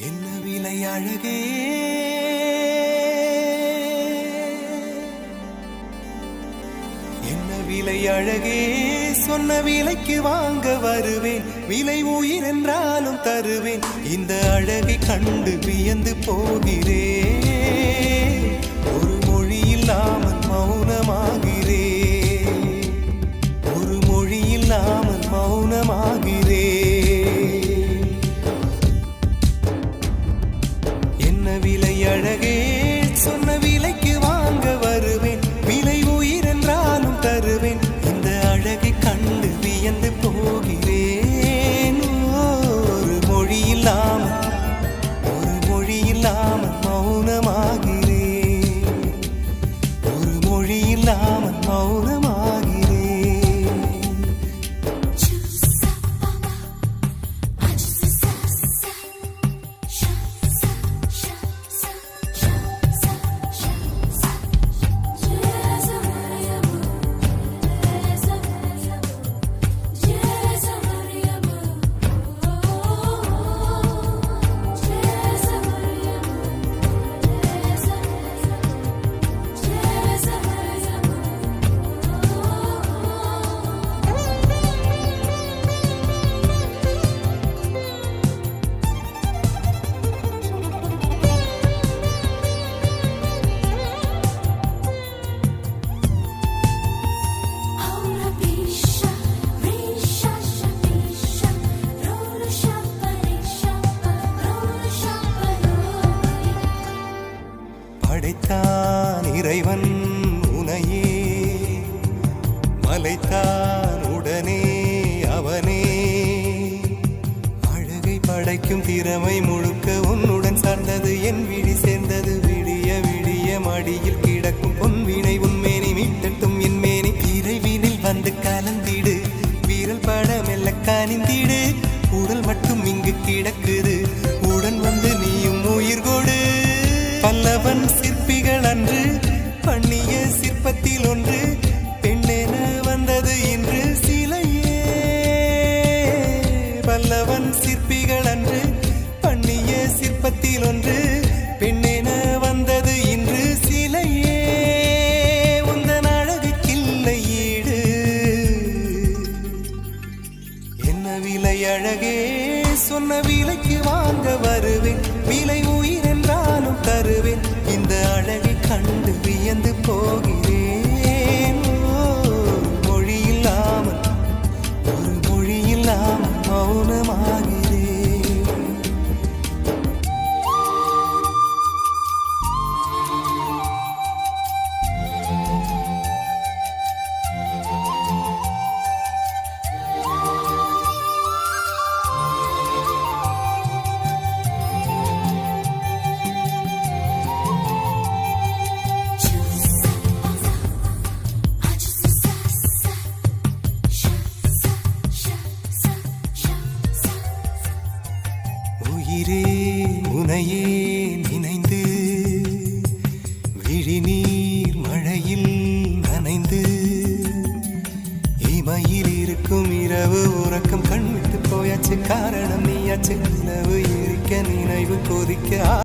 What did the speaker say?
என்ன விலை அழகே என்ன விலை அழகே சொன்ன விலைக்கு வாங்க வருவேன் விலை உயிர் என்றாலும் தருவேன் இந்த அழகை கண்டு வியந்து போகிறேன் ஒரு மொழி இல்லாமல் மௌனமாகிறேன் ஒரு மொழி இல்லாமல் மௌனமாகிறேன் விலை அழகே சொன்ன விலைக்கு வாங்க வருவேன் விலை உயிர் என்றாலும் தருவேன் இந்த அழகை கண்டு வியந்து போகிறேன் ஒரு மொழி இல்லாமல் மௌனமாகிறேன் ஒரு மொழி இல்லாமல் மௌனமாகிறேன் படைத்தான் இறைவன் உனையே மலைத்தான் உடனே அவனே அழகை படைக்கும் திறமை முழுக்க உன்னுடன் சார்ந்தது என் விழி சேர்ந்தது விடிய விடிய மடியில் கிடக்கும் பொன்வினை உன்மேனி மீட்டட்டும் என் மேனி இறைவினில் வந்து கலந்திடு வீரல் பட மெல்ல கனிந்திடு உடல் மட்டும் இங்கு கிடக்குது உடன் வந்து நீயும் உயிர் கொடு பல்லவன் சிற்பிகள் அன்று பண்ணிய சிற்பத்தில் ஒன்று பெண்ணென வந்தது இன்று சிலையே பல்லவன் சிற்பிகள் அன்று பண்ணிய சிற்பத்தில் ஒன்று பெண்ணென வந்தது இன்று சிலையே உந்தன் அழகுக்கில்லை ஈடு என்ன விலை அழகே சொன்ன விலைக்கு வாங்க வருவேன் விலை உயிர் என்றாலும் தருவேன் இந்த அழகை கண்டு வியந்து போகிறேன் மொழி இல்லாமல் மௌனமாகிறேன் உயிரே உனையே நினைந்து விழிநீர் மழையில் நனைந்து இமையில் இருக்கும் இரவு உறக்கம் கண்விட்டு போயாச்சு காரணம் நீயாச்சு